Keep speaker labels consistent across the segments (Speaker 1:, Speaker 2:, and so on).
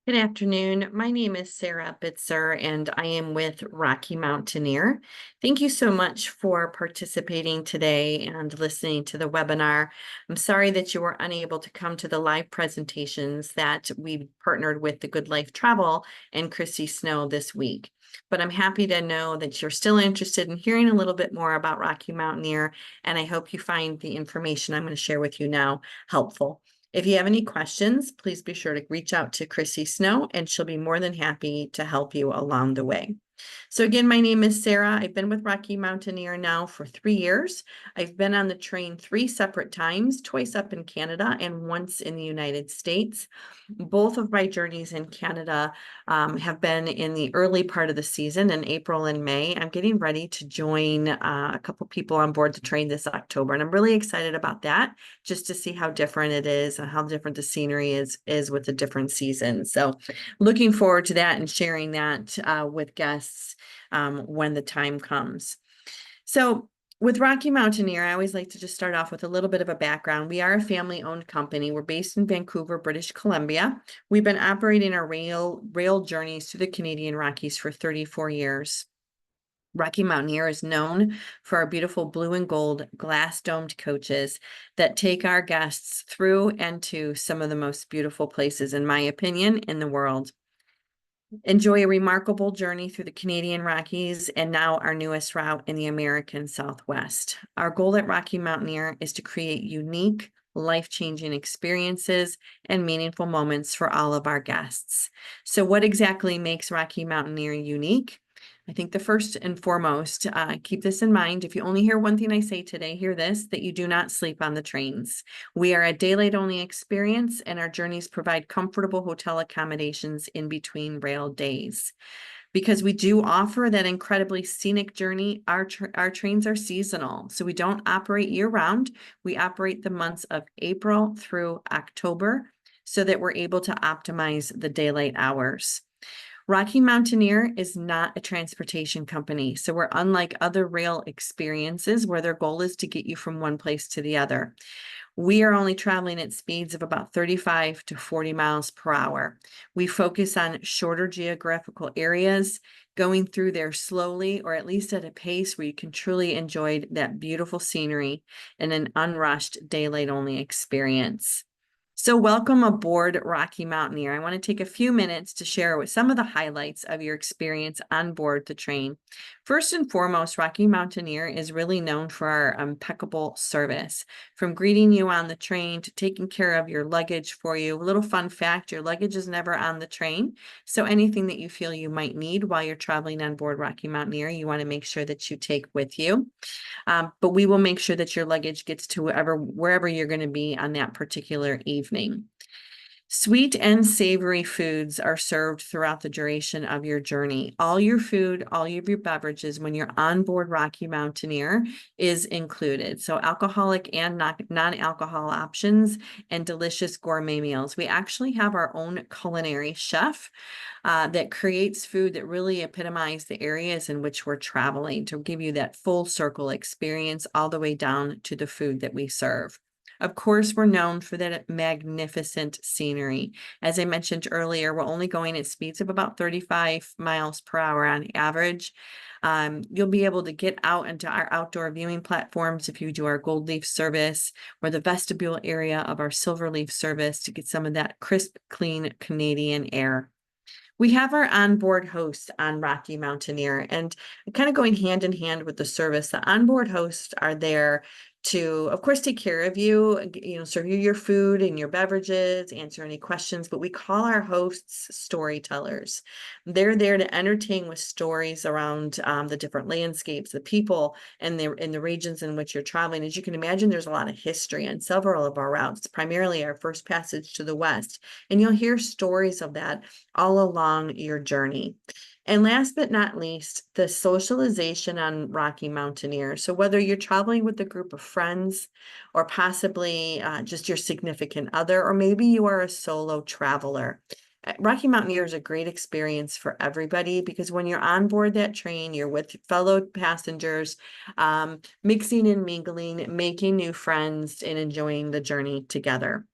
Speaker 1: Good afternoon. My name is Sarah Bitzer, and I am with Rocky Mountaineer. Thank you so much for participating today and listening to the webinar. I'm sorry that you were unable to come to the live presentations that we partnered with the Good Life Travel and Chrissy Snow this week. But I'm happy to know that you're still interested in hearing a little bit more about Rocky Mountaineer, and I hope you find the information I'm going to share with you now helpful. If you have any questions, please be sure to reach out to Chrissy Snow, and she'll be more than happy to help you along the way. So again, my name is Sarah. I've been with Rocky Mountaineer now for 3 years. I've been on the train 3 separate times, twice up in Canada and once in the United States. Both of my journeys in Canada have been in the early part of the season in April and May. I'm getting ready to join a couple people on board the train this October, and I'm really excited about that, just to see how different it is and how different the scenery is with the different seasons. So looking forward to that and sharing that with guests when the time comes. So with Rocky Mountaineer, I always like to just start off with a little bit of a background. We are a family-owned company. We're based in Vancouver, British Columbia. We've been operating our rail journeys through the Canadian Rockies for 34 years. Rocky Mountaineer is known for our beautiful blue and gold glass-domed coaches that take our guests through and to some of the most beautiful places, in my opinion, in the world. Enjoy a remarkable journey through the Canadian Rockies and now our newest route in the American Southwest. Our goal at Rocky Mountaineer is to create unique, life-changing experiences and meaningful moments for all of our guests. So what exactly makes Rocky Mountaineer unique? I think the first and foremost, keep this in mind. If you only hear one thing I say today, hear this, that you do not sleep on the trains. We are a daylight only experience, and our journeys provide comfortable hotel accommodations in between rail days. Because we do offer that incredibly scenic journey, our trains are seasonal. So we don't operate year round. We operate the months of April through October so that we're able to optimize the daylight hours. Rocky Mountaineer is not a transportation company, so we're unlike other rail experiences where their goal is to get you from one place to the other. We are only traveling at speeds of about 35 to 40 miles per hour. We focus on shorter geographical areas, going through there slowly, or at least at a pace where you can truly enjoy that beautiful scenery in an unrushed daylight-only experience. So welcome aboard Rocky Mountaineer. I want to take a few minutes to share with some of the highlights of your experience on board the train. First and foremost, Rocky Mountaineer is really known for our impeccable service. From greeting you on the train to taking care of your luggage for you. A little fun fact, your luggage is never on the train. So anything that you feel you might need while you're traveling on board Rocky Mountaineer, you want to make sure that you take with you. But we will make sure that your luggage gets to wherever you're going to be on that particular evening. Sweet and savory foods are served throughout the duration of your journey. All your food, all of your beverages when you're on board Rocky Mountaineer is included. So alcoholic and non-alcohol options and delicious gourmet meals. We actually have our own culinary chef that creates food that really epitomize the areas in which we're traveling to give you that full circle experience all the way down to the food that we serve. Of course, we're known for that magnificent scenery. As I mentioned earlier, we're only going at speeds of about 35 miles per hour on average. You'll be able to get out into our outdoor viewing platforms if you do our gold leaf service or the vestibule area of our silver leaf service to get some of that crisp, clean Canadian air. We have our onboard hosts on Rocky Mountaineer, and kind of going hand in hand with the service, the onboard hosts are there to, of course, take care of you, serve you your food and your beverages, answer any questions, but we call our hosts storytellers. They're there to entertain with stories around the different landscapes, the people, and in the regions in which you're traveling. As you can imagine, there's a lot of history on several of our routes, primarily our first passage to the west, and you'll hear stories of that all along your journey. And last but not least, the socialization on Rocky Mountaineer. So whether you're traveling with a group of friends or possibly just your significant other, or maybe you are a solo traveler, Rocky Mountaineer is a great experience for everybody because when you're on board that train, you're with fellow passengers, mixing and mingling, making new friends, and enjoying the journey together.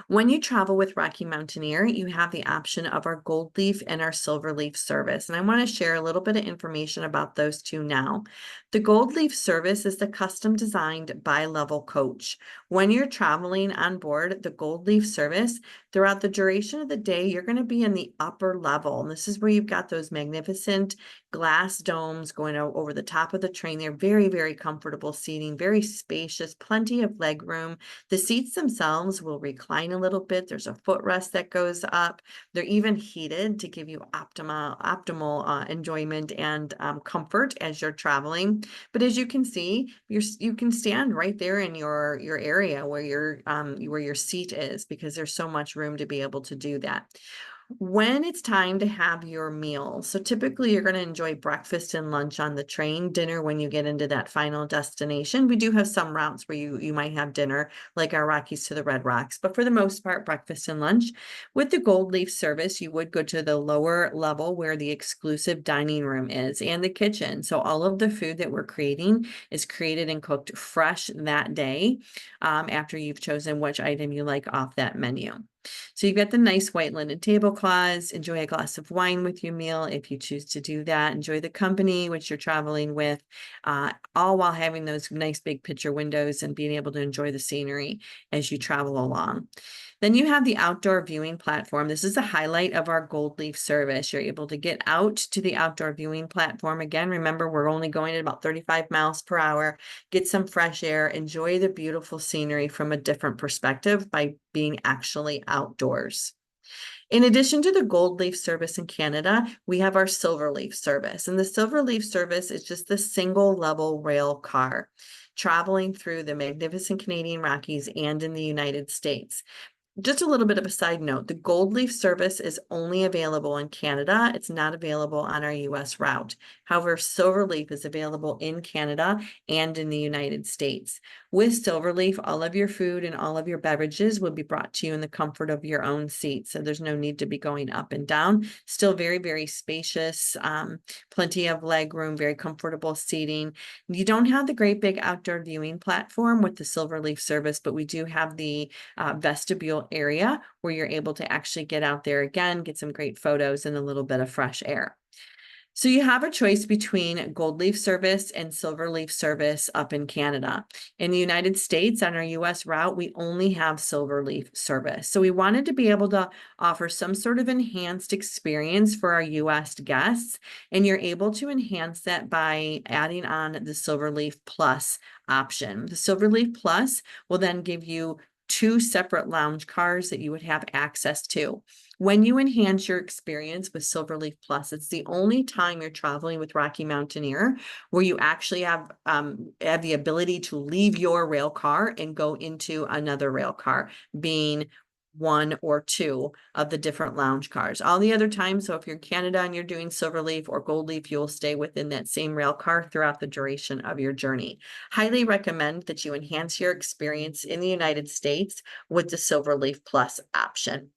Speaker 1: When you travel with Rocky Mountaineer, you have the option of our gold leaf and our silver leaf service. And I want to share a little bit of information about those two now. The gold leaf service is the custom designed bi-level coach. When you're traveling on board the gold leaf service, throughout the duration of the day, you're going to be in the upper level. And this is where you've got those magnificent glass domes going over the top of the train. They're very, very comfortable seating, very spacious, plenty of leg room. The seats themselves will recline a little bit. There's a footrest that goes up. They're even heated to give you optimal enjoyment and comfort as you're traveling. But as you can see, you can stand right there in your area where your seat is, because there's so much room to be able to do that. When it's time to have your meal, so typically you're going to enjoy breakfast and lunch on the train, dinner when you get into that final destination. We do have some routes where you might have dinner, like our Rockies to the Red Rocks, but for the most part, breakfast and lunch. With the Gold Leaf service, you would go to the lower level where the exclusive dining room is and the kitchen. So all of the food that we're creating is created and cooked fresh that day, after you've chosen which item you like off that menu. So you've got the nice white linen tablecloths. Enjoy a glass of wine with your meal if you choose to do that. Enjoy the company which you're traveling with, all while having those nice big picture windows and being able to enjoy the scenery as you travel along. Then you have the outdoor viewing platform. This is the highlight of our Gold Leaf service. You're able to get out to the outdoor viewing platform. Again, remember, we're only going at about 35 miles per hour. Get some fresh air, enjoy the beautiful scenery from a different perspective by being actually outdoors. In addition to the Gold Leaf service in Canada, we have our Silver Leaf service. And the Silver Leaf service is just the single level rail car traveling through the magnificent Canadian Rockies and in the United States. Just a little bit of a side note, the Gold Leaf service is only available in Canada. It's not available on our US route. However, Silver Leaf is available in Canada and in the United States. With Silver Leaf, all of your food and all of your beverages will be brought to you in the comfort of your own seat. So there's no need to be going up and down. Still very, very spacious, plenty of leg room, very comfortable seating. You don't have the great big outdoor viewing platform with the Silver Leaf service, but we do have the vestibule area where you're able to actually get out there again, get some great photos and a little bit of fresh air. So you have a choice between Gold Leaf service and Silver Leaf service up in Canada. In the United States, on our US route, we only have Silver Leaf service. So we wanted to be able to offer some sort of enhanced experience for our US guests, and you're able to enhance that by adding on the Silver Leaf Plus option. The Silver Leaf Plus will then give you 2 separate lounge cars that you would have access to. When you enhance your experience with Silver Leaf Plus, it's the only time you're traveling with Rocky Mountaineer where you actually have the ability to leave your rail car and go into another rail car, being 1 or 2 of the different lounge cars. All the other times, so if you're in Canada and you're doing Silver Leaf or Gold Leaf, you'll stay within that same rail car throughout the duration of your journey. Highly recommend that you enhance your experience in the United States with the Silver Leaf Plus option.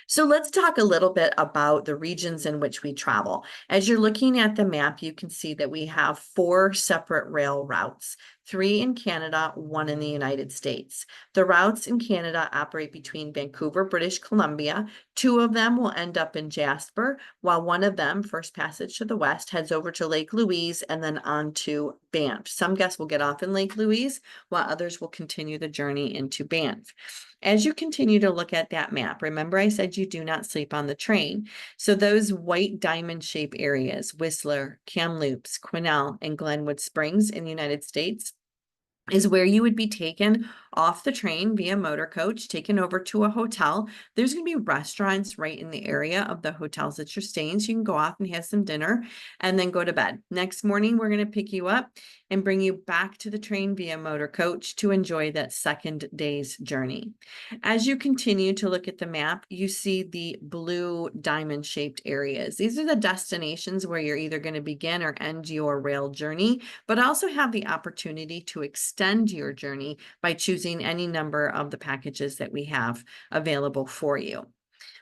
Speaker 1: So let's talk a little bit about the regions in which we travel. As you're looking at the map, you can see that we have 4 separate rail routes, 3 in Canada, 1 in the United States. The routes in Canada operate between Vancouver, British Columbia. 2 of them will end up in Jasper, while one of them, First Passage to the West, heads over to Lake Louise and then on to Banff. Some guests will get off in Lake Louise, while others will continue the journey into Banff. As you continue to look at that map, remember I said you do not sleep on the train. So those white diamond shape areas, Whistler, Kamloops, Quesnel, and Glenwood Springs in the United States, is where you would be taken off the train via motor coach, taken over to a hotel. There's going to be restaurants right in the area of the hotels that you're staying, so you can go off and have some dinner and then go to bed. Next morning, we're going to pick you up and bring you back to the train via motor coach to enjoy that second day's journey. As you continue to look at the map, you see the blue diamond shaped areas. These are the destinations where you're either going to begin or end your rail journey, but also have the opportunity to extend your journey by choosing any number of the packages that we have available for you.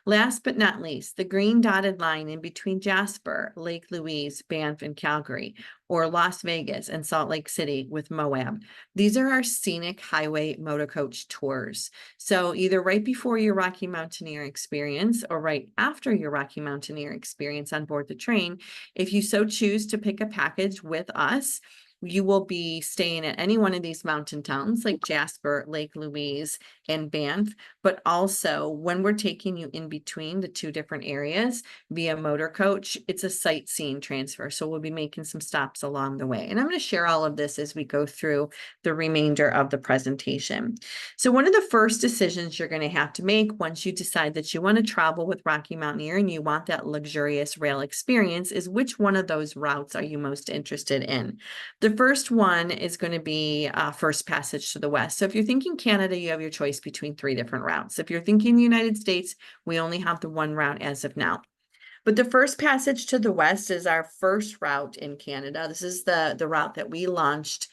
Speaker 1: Last but not least, the green dotted line in between Jasper, Lake Louise, Banff, and Calgary, or Las Vegas and Salt Lake City with Moab. These are our scenic highway motor coach tours. So either right before your Rocky Mountaineer experience or right after your Rocky Mountaineer experience on board the train, if you so choose to pick a package with us, you will be staying at any one of these mountain towns like Jasper, Lake Louise, and Banff. But also when we're taking you in between the two different areas via motor coach, it's a sightseeing transfer. So we'll be making some stops along the way. And I'm going to share all of this as we go through the remainder of the presentation. So one of the first decisions you're going to have to make once you decide that you want to travel with Rocky Mountaineer and you want that luxurious rail experience is which one of those routes are you most interested in? The first one is going to be First Passage to the West. So if you're thinking Canada, you have your choice between 3 different routes. If you're thinking the United States, we only have the one route as of now. But the First Passage to the West is our first route in Canada. This is the route that we launched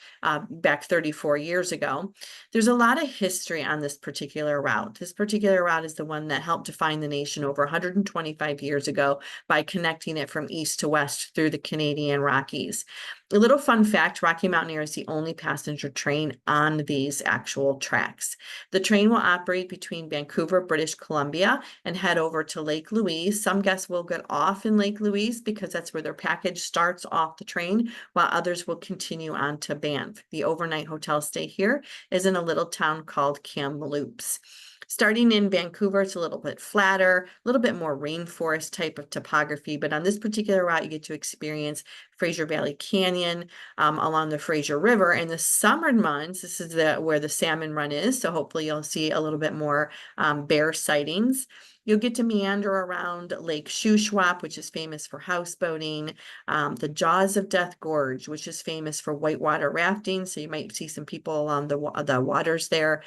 Speaker 1: back 34 years ago. There's a lot of history on this particular route. This particular route is the one that helped define the nation over 125 years ago by connecting it from east to west through the Canadian Rockies. A little fun fact, Rocky Mountaineer is the only passenger train on these actual tracks. The train will operate between Vancouver, British Columbia, and head over to Lake Louise. Some guests will get off in Lake Louise because that's where their package starts off the train, while others will continue on to Banff. The overnight hotel stay here is in a little town called Kamloops. Starting in Vancouver, it's a little bit flatter, a little bit more rainforest type of topography, but on this particular route, you get to experience Fraser Valley Canyon along the Fraser River. In the summer months, this is where the salmon run is, so hopefully you'll see a little bit more bear sightings. You'll get to meander around Lake Shuswap, which is famous for houseboating, the Jaws of Death Gorge, which is famous for whitewater rafting, so you might see some people along the waters there,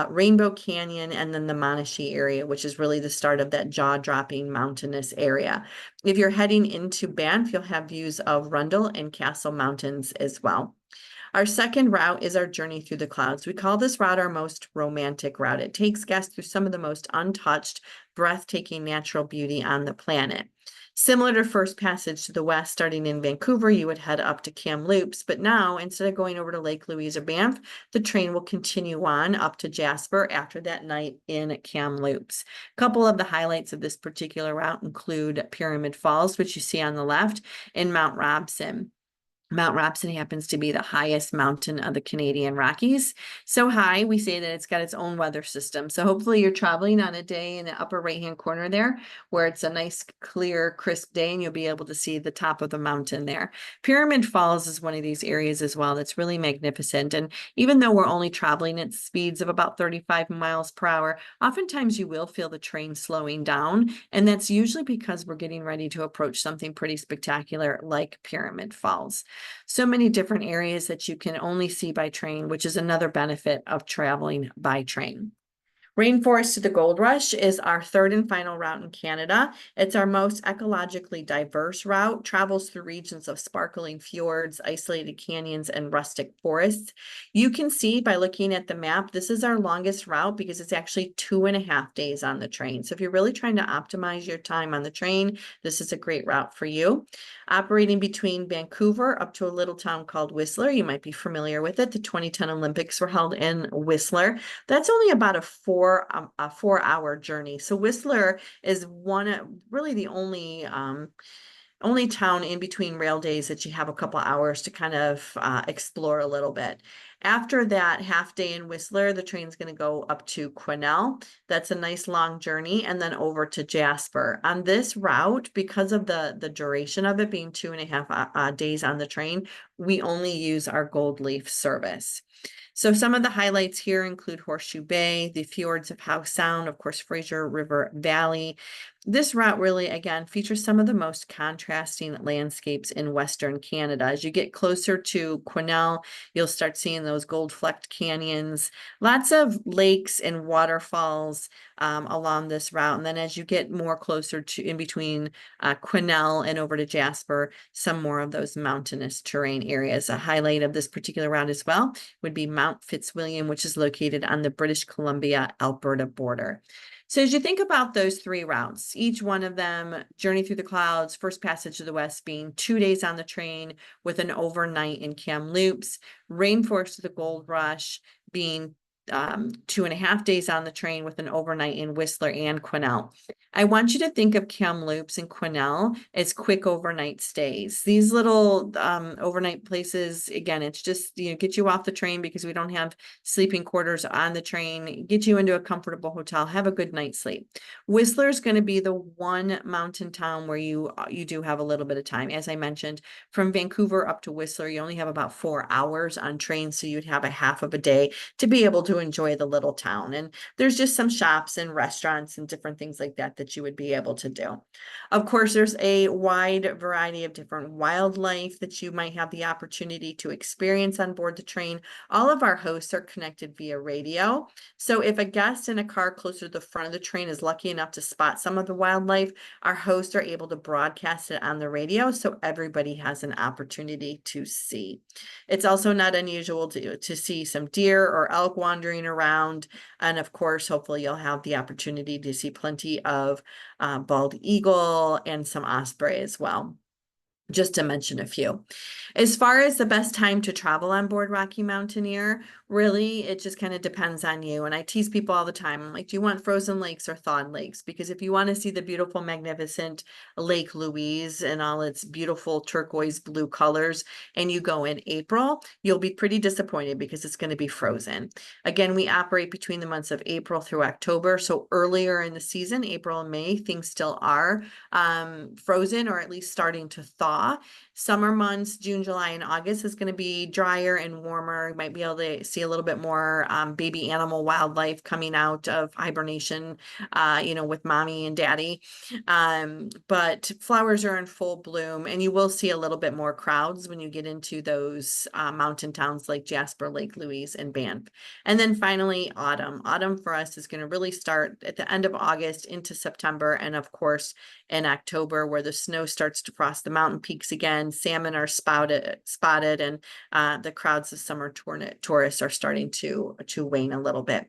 Speaker 1: Rainbow Canyon, and then the Monashee area, which is really the start of that jaw-dropping mountainous area. If you're heading into Banff, you'll have views of Rundle and Castle Mountains as well. Our second route is our journey through the clouds. We call this route our most romantic route. It takes guests through some of the most untouched, breathtaking natural beauty on the planet. Similar to First Passage to the West, starting in Vancouver, you would head up to Kamloops, but now instead of going over to Lake Louise or Banff, the train will continue on up to Jasper after that night in Kamloops. A couple of the highlights of this particular route include Pyramid Falls, which you see on the left, and Mount Robson. Mount Robson happens to be the highest mountain of the Canadian Rockies. So high, we say that it's got its own weather system. So hopefully you're traveling on a day in the upper right-hand corner there where it's a nice, clear, crisp day and you'll be able to see the top of the mountain there. Pyramid Falls is one of these areas as well that's really magnificent. And even though we're only traveling at speeds of about 35 miles per hour, oftentimes you will feel the train slowing down. And that's usually because we're getting ready to approach something pretty spectacular like Pyramid Falls. So many different areas that you can only see by train, which is another benefit of traveling by train. Rainforest to the Gold Rush is our third and final route in Canada. It's our most ecologically diverse route, travels through regions of sparkling fjords, isolated canyons, and rustic forests. You can see by looking at the map, this is our longest route because it's actually 2.5 days on the train. So if you're really trying to optimize your time on the train, this is a great route for you. Operating between Vancouver up to a little town called Whistler. You might be familiar with it. The 2010 Olympics were held in Whistler. That's only about a 4-hour journey. So Whistler is really the only town in between rail days that you have a couple hours to kind of explore a little bit. After that half day in Whistler, the train's going to go up to Quesnel. That's a nice long journey, and then over to Jasper. On this route, because of the duration of it being 2.5 days on the train, we only use our Gold Leaf service. So some of the highlights here include Horseshoe Bay, the fjords of Howe Sound, of course, Fraser River Valley. This route really, again, features some of the most contrasting landscapes in Western Canada. As you get closer to Quesnel, you'll start seeing those gold-flecked canyons, lots of lakes and waterfalls along this route. And then as you get more closer to in between Quesnel and over to Jasper, some more of those mountainous terrain areas. A highlight of this particular route as well would be Mount Fitzwilliam, which is located on the British Columbia-Alberta border. So as you think about those three routes, each one of them, Journey Through the Clouds, First Passage to the West being 2 days on the train with an overnight in Cascade Loops, Rainforest to the Gold Rush being 2.5 days on the train with an overnight in Whistler and Quesnel. I want you to think of Kamloops and Quesnel as quick overnight stays. These little overnight places, again, it's just, get you off the train because we don't have sleeping quarters on the train, get you into a comfortable hotel, have a good night's sleep. Whistler is going to be the one mountain town where you do have a little bit of time. As I mentioned, from Vancouver up to Whistler, you only have about 4 hours on train, so you'd have a half of a day to be able to enjoy the little town. And there's just some shops and restaurants and different things like that that you would be able to do. Of course, there's a wide variety of different wildlife that you might have the opportunity to experience on board the train. All of our hosts are connected via radio. So if a guest in a car closer to the front of the train is lucky enough to spot some of the wildlife, our hosts are able to broadcast it on the radio so everybody has an opportunity to see. It's also not unusual to see some deer or elk wandering around. And of course, hopefully you'll have the opportunity to see plenty of bald eagle and some osprey as well, just to mention a few. As far as the best time to travel on board Rocky Mountaineer, really, it just kind of depends on you. And I tease people all the time. I'm like, do you want frozen lakes or thawed lakes? Because if you want to see the beautiful, magnificent Lake Louise and all its beautiful turquoise blue colors, and you go in April, you'll be pretty disappointed because it's going to be frozen. Again, we operate between the months of April through October. So earlier in the season, April and May, things still are frozen or at least starting to thaw. Summer months, June, July, and August is going to be drier and warmer. You might be able to see a little bit more baby animal wildlife coming out of hibernation, with mommy and daddy. But flowers are in full bloom, and you will see a little bit more crowds when you get into those mountain towns like Jasper, Lake Louise, and Banff. And then finally, autumn. Autumn for us is going to really start at the end of August into September, and of course, in October, where the snow starts to cross the mountain peaks again, salmon are spotted, and the crowds of summer tourists are starting to wane a little bit.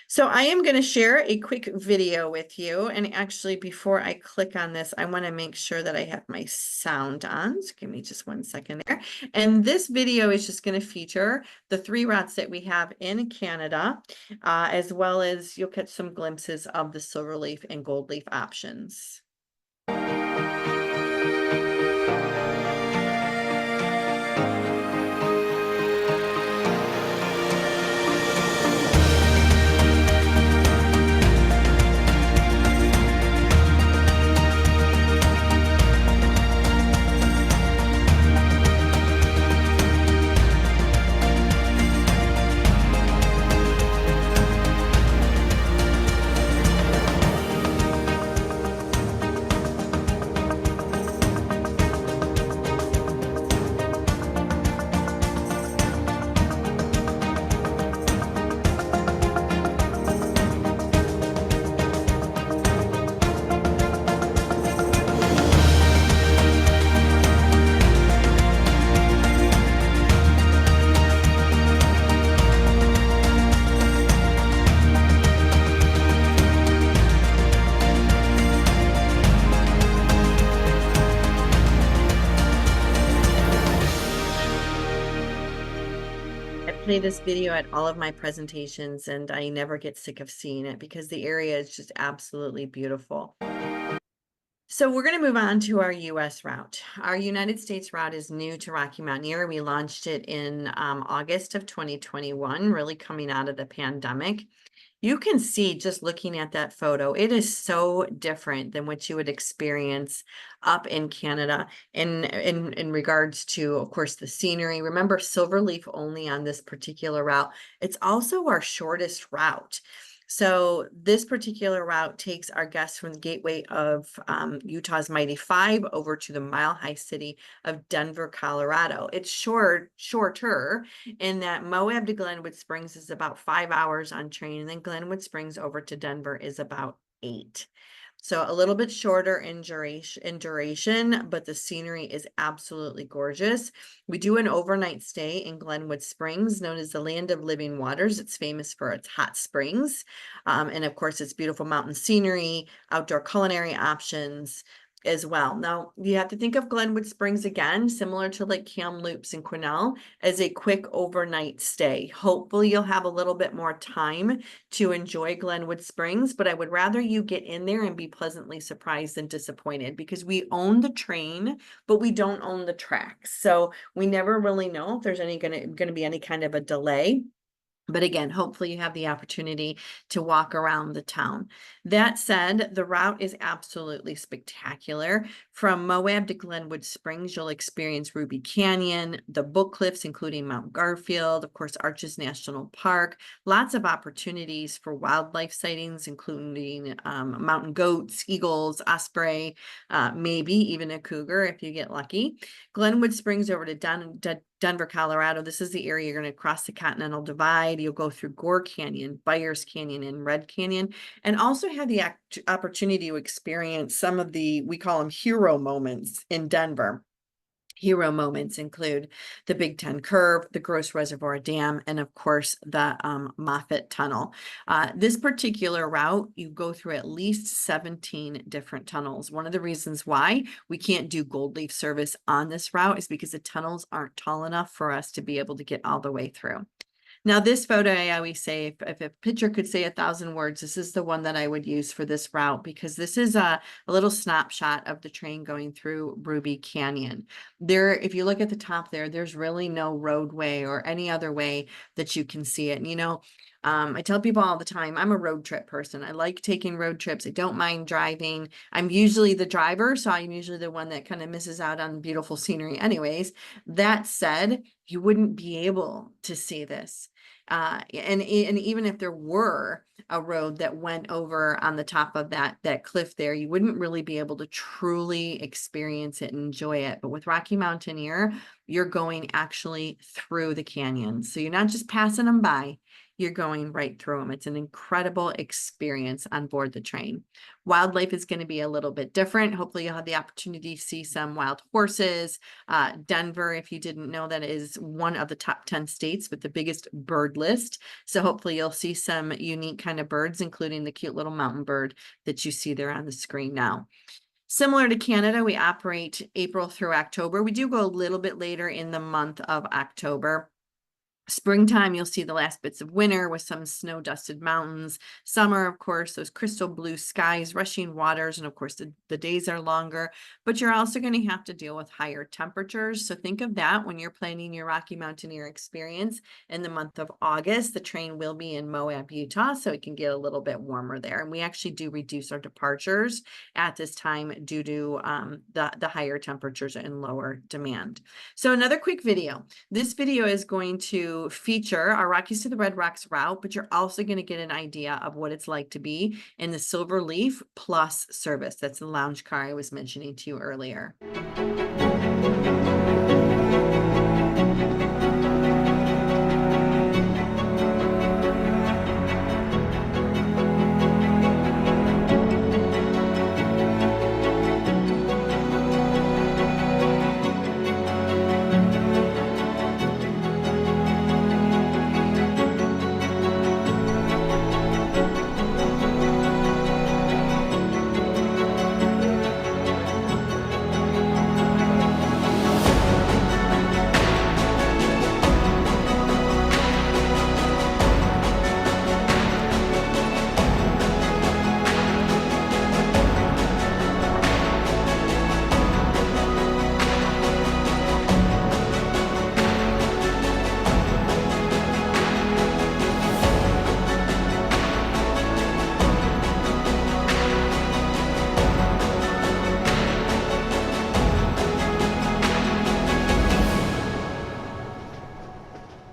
Speaker 1: So I am going to share a quick video with you. And actually, before I click on this, I want to make sure that I have my sound on. So give me just 1 second there. And this video is just going to feature the 3 routes that we have in Canada, as well as you'll catch some glimpses of the silverleaf and goldleaf options. Play this video at all of my presentations, and I never get sick of seeing it because the area is just absolutely beautiful. So we're going to move on to our U.S. route. Our United States route is new to Rocky Mountaineer. We launched it in August of 2021, really coming out of the pandemic. You can see just looking at that photo, it is so different than what you would experience up in Canada in regards to, of course, the scenery. Remember, silverleaf only on this particular route. It's also our shortest route. So this particular route takes our guests from the gateway of Utah's Mighty Five over to the mile-high city of Denver, Colorado. It's shorter in that Moab to Glenwood Springs is about 5 hours on train, and then Glenwood Springs over to Denver is about 8. So a little bit shorter in duration, but the scenery is absolutely gorgeous. We do an overnight stay in Glenwood Springs, known as the Land of Living Waters. It's famous for its hot springs. And of course, its beautiful mountain scenery, outdoor culinary options as well. Now, you have to think of Glenwood Springs again, similar to like Cascade Loops and Quesnel, as a quick overnight stay. Hopefully you'll have a little bit more time to enjoy Glenwood Springs, but I would rather you get in there and be pleasantly surprised than disappointed, because we own the train, but we don't own the tracks. So we never really know if there's going to be any kind of a delay. But again, hopefully you have the opportunity to walk around the town. That said, the route is absolutely spectacular. From Moab to Glenwood Springs, you'll experience Ruby Canyon, the Book Cliffs, including Mount Garfield, of course, Arches National Park, lots of opportunities for wildlife sightings, including mountain goats, eagles, osprey, maybe even a cougar if you get lucky. Glenwood Springs over to Denver, Colorado. This is the area you're going to cross the Continental Divide. You'll go through Gore Canyon, Byers Canyon, and Red Canyon, and also have the opportunity to experience some of the, we call them hero moments in Denver. Hero moments include the Big Ten Curve, the Gross Reservoir Dam, and of course the Moffett Tunnel. This particular route, you go through at least 17 different tunnels. One of the reasons why we can't do gold leaf service on this route is because the tunnels aren't tall enough for us to be able to get all the way through. Now, this photo, I always say, if a picture could say 1,000 words, this is the one that I would use for this route, because this is a little snapshot of the train going through Ruby Canyon. There, if you look at the top there, there's really no roadway or any other way that you can see it. And, you know, I tell people all the time, I'm a road trip person. I like taking road trips. I don't mind driving. I'm usually the driver, so I'm usually the one that kind of misses out on beautiful scenery anyways. That said, you wouldn't be able to see this. And even if there were a road that went over on the top of that cliff there, you wouldn't really be able to truly experience it and enjoy it. But with Rocky Mountaineer, you're going actually through the canyon. So you're not just passing them by, you're going right through them. It's an incredible experience on board the train. Wildlife is going to be a little bit different. Hopefully you'll have the opportunity to see some wild horses. Denver, if you didn't know, that is one of the top 10 states with the biggest bird list. So hopefully you'll see some unique kind of birds, including the cute little mountain bird that you see there on the screen now. Similar to Canada, we operate April through October. We do go a little bit later in the month of October. Springtime, you'll see the last bits of winter with some snow-dusted mountains. Summer, of course, those crystal blue skies, rushing waters, and of course, the days are longer, but you're also going to have to deal with higher temperatures. So think of that when you're planning your Rocky Mountaineer experience in the month of August. The train will be in Moab, Utah, so it can get a little bit warmer there. And we actually do reduce our departures at this time due to the higher temperatures and lower demand. So another quick video. This video is going to feature our Rockies to the Red Rocks route, but you're also going to get an idea of what it's like to be in the Silver Leaf Plus service. That's the lounge car I was mentioning to you earlier.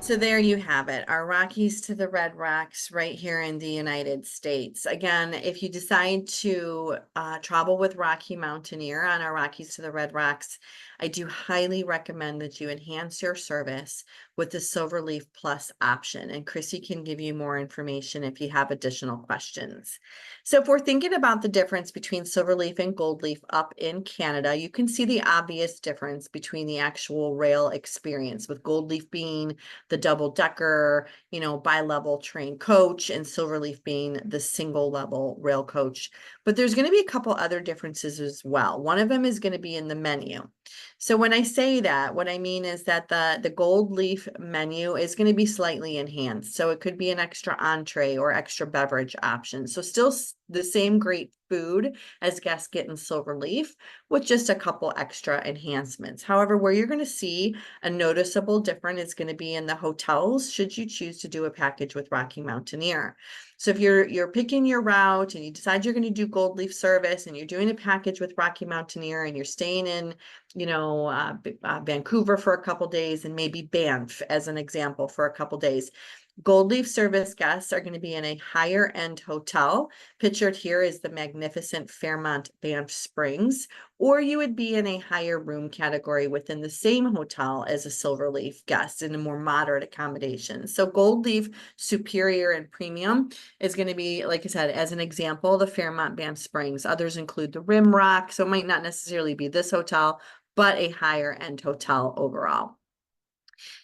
Speaker 1: So there you have it, our Rockies to the Red Rocks right here in the United States. Again, if you decide to travel with Rocky Mountaineer on our Rockies to the Red Rocks, I do highly recommend that you enhance your service with the Silverleaf Plus option. And Chrissy can give you more information if you have additional questions. So if we're thinking about the difference between Silverleaf and Goldleaf up in Canada, you can see the obvious difference between the actual rail experience, with Goldleaf being the double decker, bi-level train coach, and Silverleaf being the single level rail coach. But there's going to be a couple other differences as well. One of them is going to be in the menu. So when I say that, what I mean is that the Goldleaf menu is going to be slightly enhanced. So it could be an extra entree or extra beverage option. So still the same great food as guests get in Silverleaf, with just a couple extra enhancements. However, where you're going to see a noticeable difference is going to be in the hotels, should you choose to do a package with Rocky Mountaineer. So if you're picking your route and you decide you're going to do Goldleaf service and you're doing a package with Rocky Mountaineer and you're staying in, Vancouver for a couple days, and maybe Banff as an example for a couple days, Goldleaf service guests are going to be in a higher end hotel. Pictured here is the magnificent Fairmont Banff Springs, or you would be in a higher room category within the same hotel as a Silverleaf guest in a more moderate accommodation. So Goldleaf Superior and Premium is going to be, like I said, as an example, the Fairmont Banff Springs. Others include the Rimrock, so it might not necessarily be this hotel, but a higher end hotel overall.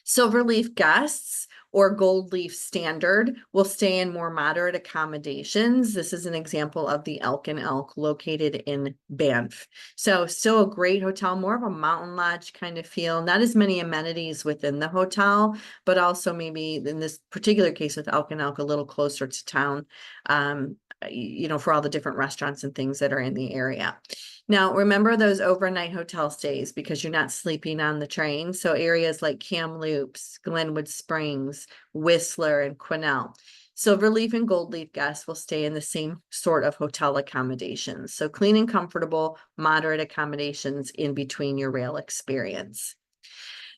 Speaker 1: Silverleaf guests or Goldleaf Standard will stay in more moderate accommodations. This is an example of the Elk and Elk located in Banff. So still a great hotel, more of a mountain lodge kind of feel, not as many amenities within the hotel, but also maybe in this particular case with Elk and Elk, a little closer to town, for all the different restaurants and things that are in the area. Now, remember those overnight hotel stays because you're not sleeping on the train. So areas like Kamloops, Glenwood Springs, Whistler, and Quesnel. Silverleaf and Goldleaf guests will stay in the same sort of hotel accommodations. So clean and comfortable, moderate accommodations in between your rail experience.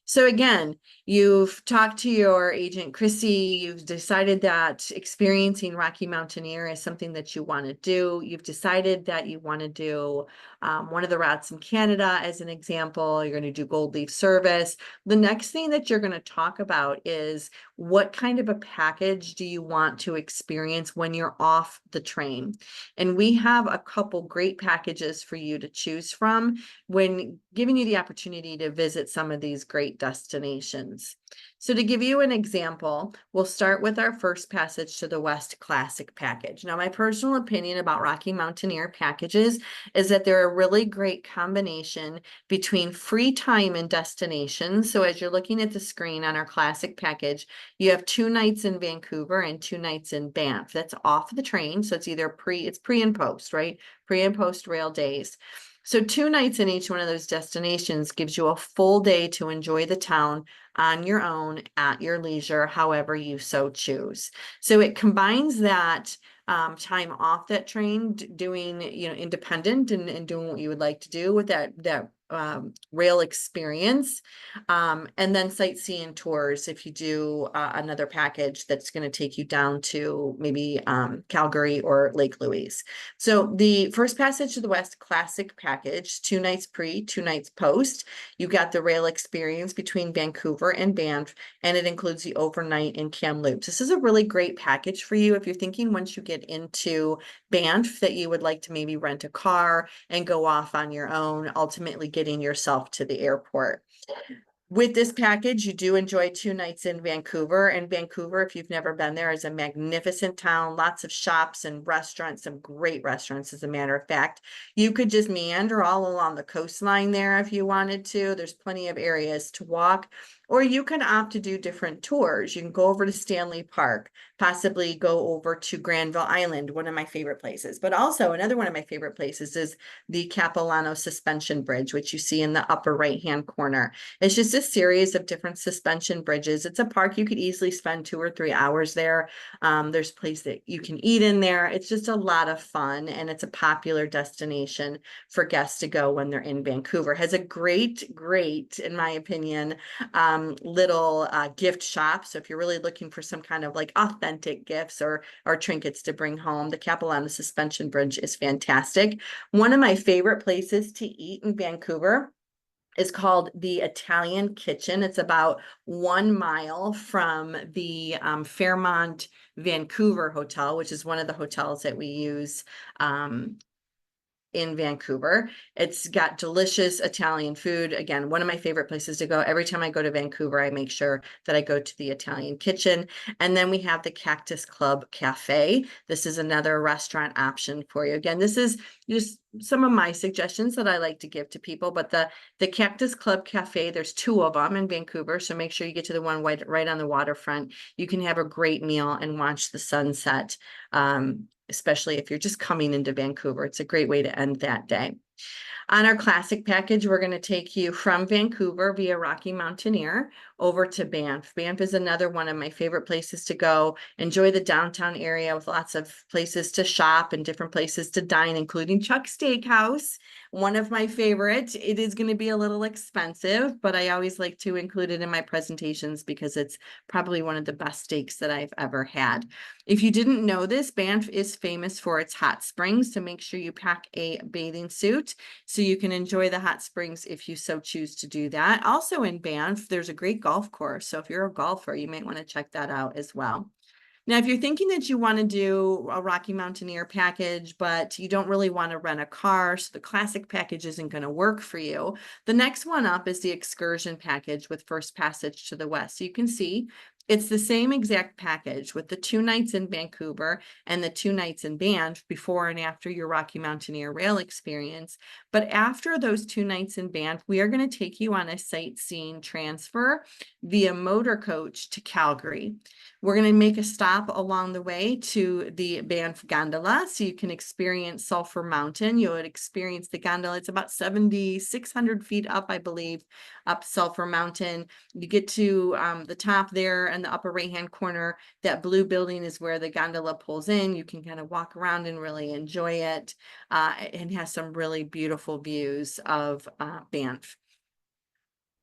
Speaker 1: So again, you've talked to your agent, Chrissy, you've decided that experiencing Rocky Mountaineer is something that you want to do. You've decided that you want to do one of the routes in Canada as an example. You're going to do Goldleaf service. The next thing that you're going to talk about is what kind of a package do you want to experience when you're off the train? And we have a couple great packages for you to choose from when giving you the opportunity to visit some of these great destinations. So to give you an example, we'll start with our first passage to the West Classic package. Now, my personal opinion about Rocky Mountaineer packages is that they're a really great combination between free time and destination. So as you're looking at the screen on our classic package, you have 2 nights in Vancouver and 2 nights in Banff. That's off the train. So it's either pre and post, right? Pre and post rail days. So 2 nights in each one of those destinations gives you a full day to enjoy the town on your own at your leisure, however you so choose. So it combines that time off that train, doing independent and doing what you would like to do with that rail experience, and then sightseeing tours if you do another package that's going to take you down to maybe Calgary or Lake Louise. So the first passage to the West Classic package, 2 nights pre, 2 nights post. You've got the rail experience between Vancouver and Banff, and it includes the overnight in Kamloops. This is a really great package for you if you're thinking once you get into Banff that you would like to maybe rent a car and go off on your own, ultimately getting yourself to the airport. With this package, you do enjoy 2 nights in Vancouver. And Vancouver, if you've never been there, is a magnificent town, lots of shops and restaurants, some great restaurants, as a matter of fact. You could just meander all along the coastline there if you wanted to. There's plenty of areas to walk. Or you can opt to do different tours. You can go over to Stanley Park, possibly go over to Granville Island, one of my favorite places. But also another one of my favorite places is the Capilano Suspension Bridge, which you see in the upper right-hand corner. It's just a series of different suspension bridges. It's a park. You could easily spend 2 or 3 hours there. There's a place that you can eat in there. It's just a lot of fun, and it's a popular destination for guests to go when they're in Vancouver. Has a great, in my opinion, little gift shops. So if you're really looking for some kind of like authentic gifts or trinkets to bring home, the Capilano Suspension Bridge is fantastic. One of my favorite places to eat in Vancouver is called the Italian Kitchen. It's about 1 mile from the Fairmont Vancouver Hotel, which is one of the hotels that we use in Vancouver. It's got delicious Italian food. Again, one of my favorite places to go. Every time I go to Vancouver, I make sure that I go to the Italian Kitchen. And then we have the Cactus Club Cafe. This is another restaurant option for you. Again, this is just some of my suggestions that I like to give to people, but the Cactus Club Cafe, there's 2 of them in Vancouver, so make sure you get to the one right on the waterfront. You can have a great meal and watch the sunset, especially if you're just coming into Vancouver. It's a great way to end that day. On our classic package, we're going to take you from Vancouver via Rocky Mountaineer over to Banff. Banff is another one of my favorite places to go. Enjoy the downtown area with lots of places to shop and different places to dine, including Chuck's Steakhouse, one of my favorites. It is going to be a little expensive, but I always like to include it in my presentations because it's probably one of the best steaks that I've ever had. If you didn't know this, Banff is famous for its hot springs, so make sure you pack a bathing suit so you can enjoy the hot springs if you so choose to do that. Also in Banff, there's a great golf course, so if you're a golfer, you might want to check that out as well. Now, if you're thinking that you want to do a Rocky Mountaineer package, but you don't really want to rent a car, so the classic package isn't going to work for you, the next one up is the excursion package with first passage to the west. So you can see it's the same exact package with the 2 nights in Vancouver and the 2 nights in Banff before and after your Rocky Mountaineer rail experience. But after those 2 nights in Banff, we are going to take you on a sightseeing transfer via motor coach to Calgary. We're going to make a stop along the way to the Banff Gondola so you can experience Sulphur Mountain. You would experience the gondola. It's about 7,600 feet up, I believe, up Sulphur Mountain. You get to the top there in the upper right-hand corner. That blue building is where the gondola pulls in. You can kind of walk around and really enjoy it. It has some really beautiful views of Banff.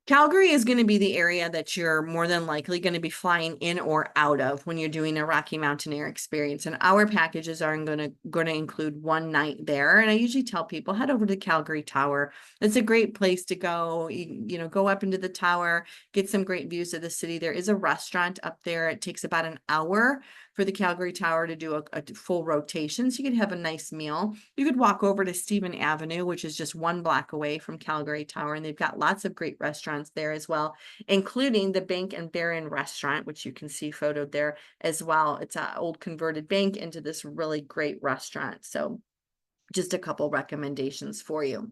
Speaker 1: Calgary is going to be the area that you're more than likely going to be flying in or out of when you're doing a Rocky Mountaineer experience. And our packages are going to include 1 night there. And I usually tell people, head over to Calgary Tower. It's a great place to go. You know, go up into the tower, get some great views of the city. There is a restaurant up there. It takes about an hour for the Calgary Tower to do a full rotation. So you could have a nice meal. You could walk over to Stephen Avenue, which is just 1 block away from Calgary Tower. And they've got lots of great restaurants there as well, including the Bank and Baron restaurant, which you can see photoed there as well. It's an old converted bank into this really great restaurant. So just a couple recommendations for you.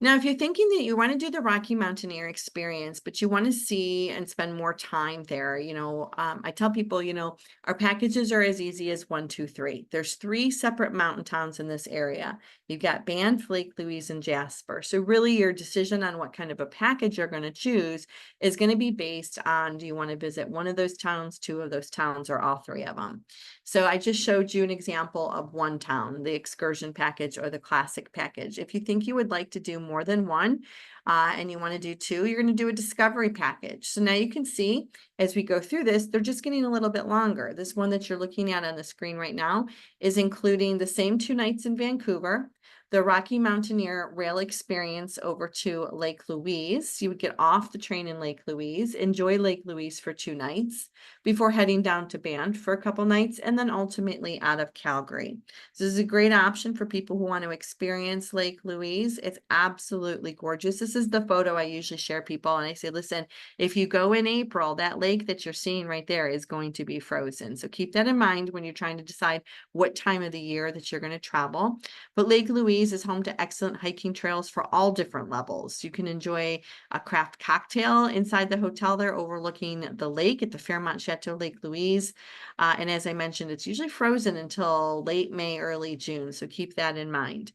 Speaker 1: Now, if you're thinking that you want to do the Rocky Mountaineer experience, but you want to see and spend more time there, you know, I tell people, you know, our packages are as easy as 1, 2, 3. There's 3 separate mountain towns in this area. You've got Banff, Lake Louise, and Jasper. So really your decision on what kind of a package you're going to choose is going to be based on, do you want to visit one of those towns, 2 of those towns, or all 3 of them? So I just showed you an example of 1 town, the excursion package or the classic package. If you think you would like to do more than 1 and you want to do 2, you're going to do a discovery package. So now you can see as we go through this, they're just getting a little bit longer. This one that you're looking at on the screen right now is including the same 2 nights in Vancouver, the Rocky Mountaineer rail experience over to Lake Louise. You would get off the train in Lake Louise, enjoy Lake Louise for 2 nights before heading down to Banff for a couple nights, and then ultimately out of Calgary. So this is a great option for people who want to experience Lake Louise. It's absolutely gorgeous. This is the photo I usually share people, and I say, listen, if you go in April, that lake that you're seeing right there is going to be frozen. So keep that in mind when you're trying to decide what time of the year that you're going to travel. But Lake Louise is home to excellent hiking trails for all different levels. You can enjoy a craft cocktail inside the hotel there overlooking the lake at the Fairmont Chateau Lake Louise. And as I mentioned, it's usually frozen until late May, early June. So keep that in mind.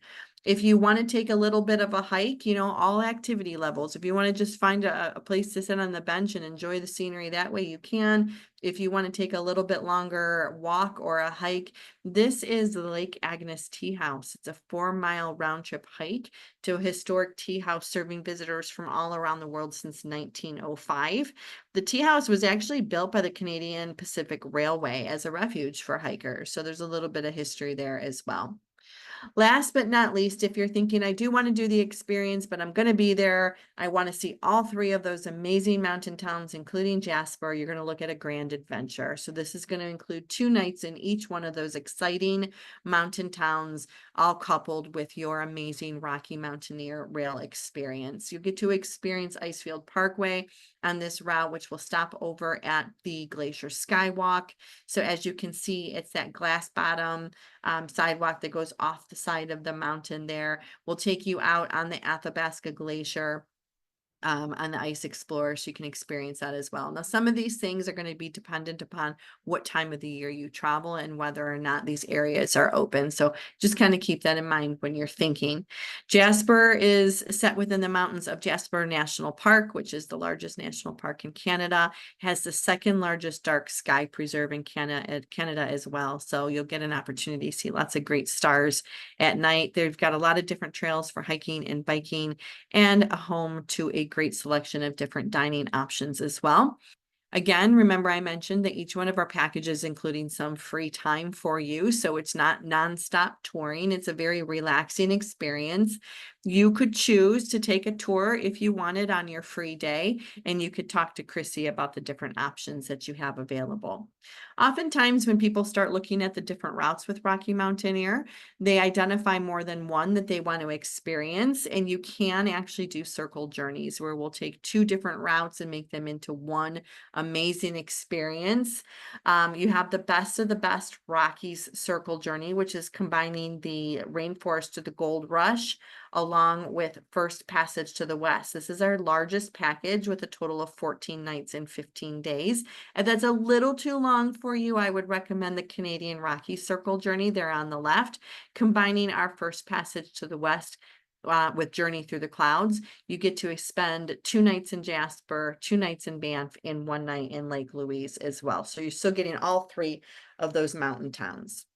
Speaker 1: If you want to take a little bit of a hike, all activity levels. If you want to just find a place to sit on the bench and enjoy the scenery that way, you can. If you want to take a little bit longer walk or a hike, this is the Lake Agnes Tea House. It's a 4-mile round trip hike to a historic tea house serving visitors from all around the world since 1905. The tea house was actually built by the Canadian Pacific Railway as a refuge for hikers. So there's a little bit of history there as well. Last but not least, if you're thinking, I do want to do the experience, but I'm going to be there, I want to see all 3 of those amazing mountain towns, including Jasper, you're going to look at a grand adventure. So this is going to include 2 nights in each one of those exciting mountain towns, all coupled with your amazing Rocky Mountaineer rail experience. You get to experience Icefield Parkway on this route, which will stop over at the Glacier Skywalk. So as you can see, it's that glass bottom sidewalk that goes off the side of the mountain there. Will take you out on the Athabasca Glacier on the Ice Explorer, so you can experience that as well. Now, some of these things are going to be dependent upon what time of the year you travel and whether or not these areas are open. So just kind of keep that in mind when you're thinking. Jasper is set within the mountains of Jasper National Park, which is the largest national park in Canada. It has the 2nd largest dark sky preserve in Canada as well. So you'll get an opportunity to see lots of great stars at night. They've got a lot of different trails for hiking and biking, and a home to a great selection of different dining options as well. Again, remember I mentioned that each one of our packages including some free time for you. So it's not nonstop touring. It's a very relaxing experience. You could choose to take a tour if you wanted on your free day, and you could talk to Chrissy about the different options that you have available. Oftentimes when people start looking at the different routes with Rocky Mountaineer, they identify more than one that they want to experience, and you can actually do circle journeys where we'll take 2 different routes and make them into one amazing experience. You have the best of the best Rockies circle journey, which is combining the Rainforest to the Gold Rush along with First Passage to the West. This is our largest package with a total of 14 nights and 15 days. If that's a little too long for you, I would recommend the Canadian Rocky Circle journey there on the left, combining our First Passage to the West with Journey Through the Clouds. You get to spend 2 nights in Jasper, 2 nights in Banff, and 1 night in Lake Louise as well. So you're still getting all 3 of those mountain towns.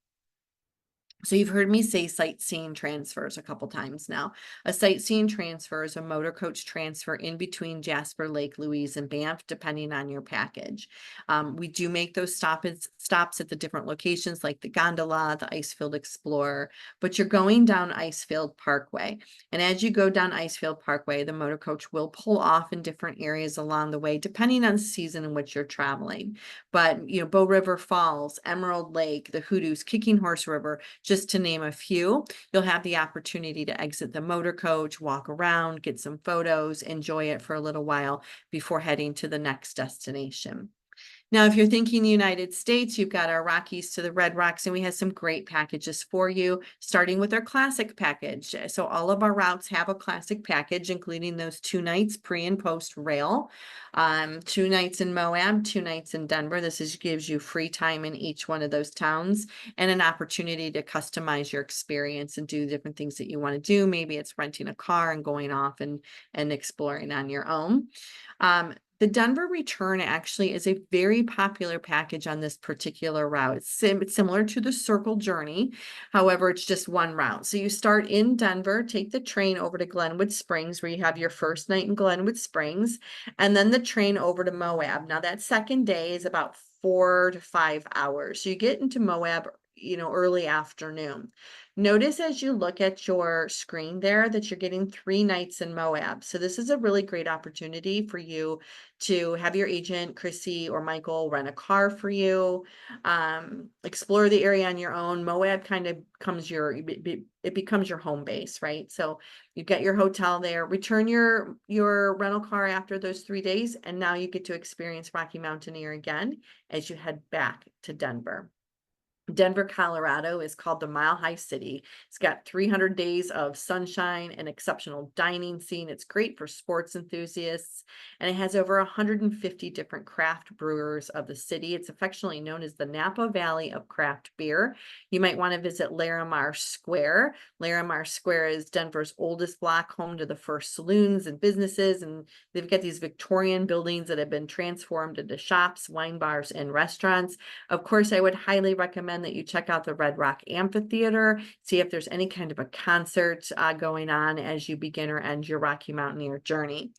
Speaker 1: So you've heard me say sightseeing transfers a couple times now. A sightseeing transfer is a motor coach transfer in between Jasper, Lake Louise, and Banff, depending on your package. We do make those stops at the different locations like the gondola, the Icefield Explorer, but you're going down Icefield Parkway. And as you go down Icefield Parkway, the motor coach will pull off in different areas along the way, depending on the season in which you're traveling. But, Bow River Falls, Emerald Lake, the Hoodoos, Kicking Horse River, just to name a few, you'll have the opportunity to exit the motor coach, walk around, get some photos, enjoy it for a little while before heading to the next destination. Now, if you're thinking the United States, you've got our Rockies to the Red Rocks, and we have some great packages for you, starting with our classic package. So all of our routes have a classic package, including those 2 nights pre and post rail, 2 nights in Moab, 2 nights in Denver. This gives you free time in each one of those towns and an opportunity to customize your experience and do different things that you want to do. Maybe it's renting a car and going off and exploring on your own. The Denver return actually is a very popular package on this particular route. It's similar to the Circle Journey. However, it's just one route. So you start in Denver, take the train over to Glenwood Springs, where you have your first night in Glenwood Springs, and then the train over to Moab. Now that second day is about 4 to 5 hours. So you get into Moab, early afternoon. Notice as you look at your screen there that you're getting 3 nights in Moab. So this is a really great opportunity for you to have your agent, Chrissy or Michael, rent a car for you, explore the area on your own. Moab kind of becomes your home base, right? So you get your hotel there, return your rental car after those 3 days, and now you get to experience Rocky Mountaineer again as you head back to Denver. Denver, Colorado is called the Mile High City. It's got 300 days of sunshine and exceptional dining scene. It's great for sports enthusiasts, and it has over 150 different craft brewers of the city. It's affectionately known as the Napa Valley of craft beer. You might want to visit Larimar Square. Larimar Square is Denver's oldest block, home to the first saloons and businesses, and they've got these Victorian buildings that have been transformed into shops, wine bars, and restaurants. Of course, I would highly recommend that you check out the Red Rock Amphitheater, see if there's any kind of a concert going on as you begin or end your Rocky Mountaineer journey.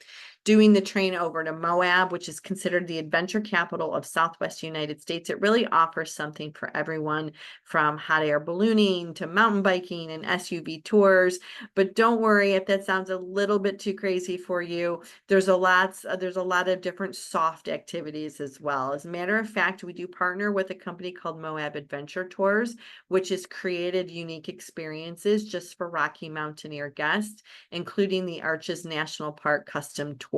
Speaker 1: Doing the train over to Moab, which is considered the adventure capital of Southwest United States, it really offers something for everyone, from hot air ballooning to mountain biking and SUV tours. But don't worry if that sounds a little bit too crazy for you. There's a lot of different soft activities as well. As a matter of fact, we do partner with a company called Moab Adventure Tours, which has created unique experiences just for Rocky Mountaineer guests, including the Arches National Park custom tour.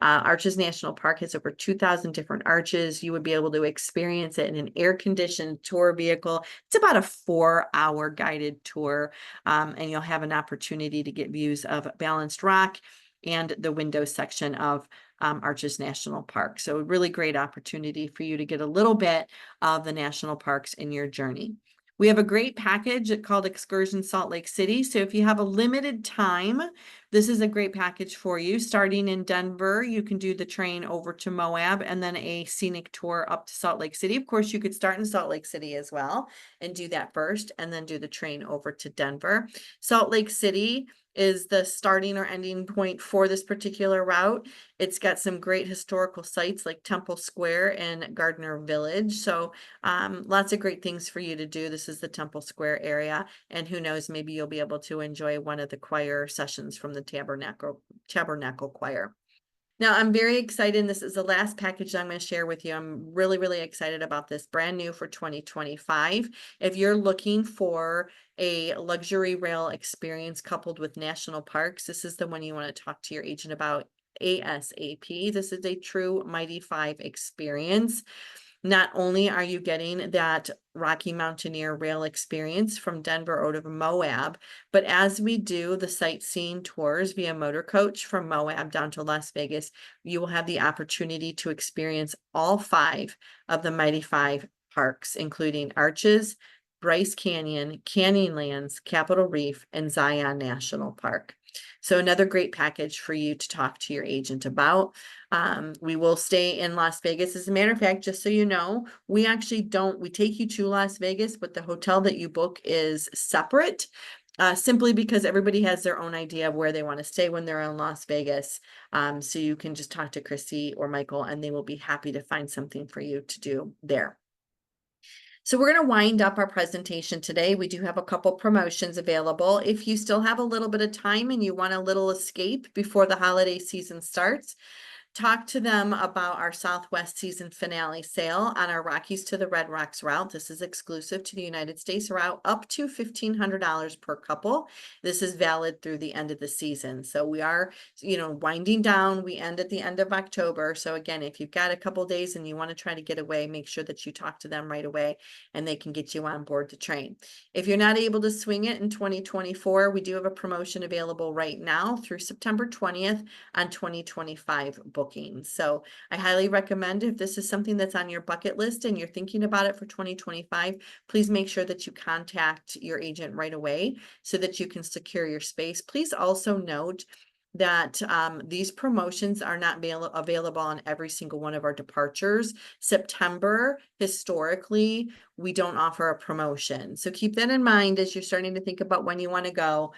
Speaker 1: Arches National Park has over 2,000 different arches. You would be able to experience it in an air-conditioned tour vehicle. It's about a 4-hour guided tour, and you'll have an opportunity to get views of Balanced Rock and the window section of Arches National Park. So a really great opportunity for you to get a little bit of the national parks in your journey. We have a great package called Excursion Salt Lake City. So if you have a limited time, this is a great package for you. Starting in Denver, you can do the train over to Moab and then a scenic tour up to Salt Lake City. Of course, you could start in Salt Lake City as well and do that first, and then do the train over to Denver. Salt Lake City is the starting or ending point for this particular route. It's got some great historical sites like Temple Square and Gardner Village. So lots of great things for you to do. This is the Temple Square area, and who knows, maybe you'll be able to enjoy one of the choir sessions from the Tabernacle Choir. Now, I'm very excited, and this is the last package I'm going to share with you. I'm really, really excited about this, brand new for 2025. If you're looking for a luxury rail experience coupled with national parks, this is the one you want to talk to your agent about ASAP. This is a true Mighty 5 experience. Not only are you getting that Rocky Mountaineer rail experience from Denver out of Moab, but as we do the sightseeing tours via motor coach from Moab down to Las Vegas, you will have the opportunity to experience all 5 of the Mighty 5 parks, including Arches, Bryce Canyon, Canyonlands, Capitol Reef, and Zion National Park. So another great package for you to talk to your agent about. We will stay in Las Vegas. As a matter of fact, just so you know, we take you to Las Vegas, but the hotel that you book is separate, simply because everybody has their own idea of where they want to stay when they're in Las Vegas. So you can just talk to Christy or Michael, and they will be happy to find something for you to do there. So we're going to wind up our presentation today. We do have a couple promotions available. If you still have a little bit of time and you want a little escape before the holiday season starts, talk to them about our Southwest season finale sale on our Rockies to the Red Rocks route. This is exclusive to the United States route, up to $1,500 per couple. This is valid through the end of the season. So we are, winding down. We end at the end of October. So again, if you've got a couple days and you want to try to get away, make sure that you talk to them right away and they can get you on board the train. If you're not able to swing it in 2024, we do have a promotion available right now through September 20th on 2025 bookings. So I highly recommend, if this is something that's on your bucket list and you're thinking about it for 2025, please make sure that you contact your agent right away so that you can secure your space. Please also note that these promotions are not available on every single one of our departures. September, historically, we don't offer a promotion. So keep that in mind as you're starting to think about when you want to go.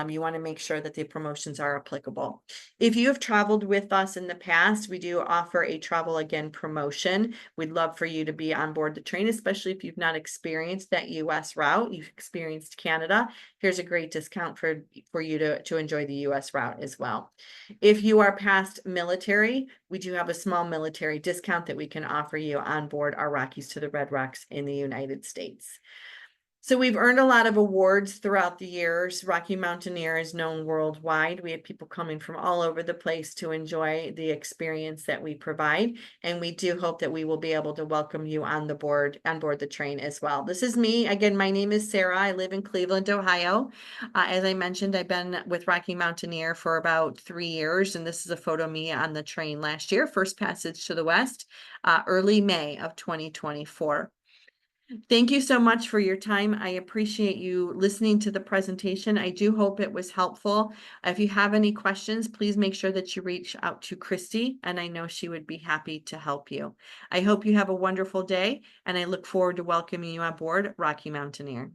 Speaker 1: You want to make sure that the promotions are applicable. If you have traveled with us in the past, we do offer a travel again promotion. We'd love for you to be on board the train, especially if you've not experienced that US route. You've experienced Canada. Here's a great discount for you to enjoy the US route as well. If you are past military, we do have a small military discount that we can offer you on board our Rockies to the Red Rocks in the United States. So we've earned a lot of awards throughout the years. Rocky Mountaineer is known worldwide. We have people coming from all over the place to enjoy the experience that we provide. And we do hope that we will be able to welcome you on board the train as well. This is me. Again, my name is Sarah. I live in Cleveland, Ohio. As I mentioned, I've been with Rocky Mountaineer for about 3 years. And this is a photo of me on the train last year, first passage to the West, early May of 2024. Thank you so much for your time. I appreciate you listening to the presentation. I do hope it was helpful. If you have any questions, please make sure that you reach out to Christy, and I know she would be happy to help you. I hope you have a wonderful day, and I look forward to welcoming you on board Rocky Mountaineer.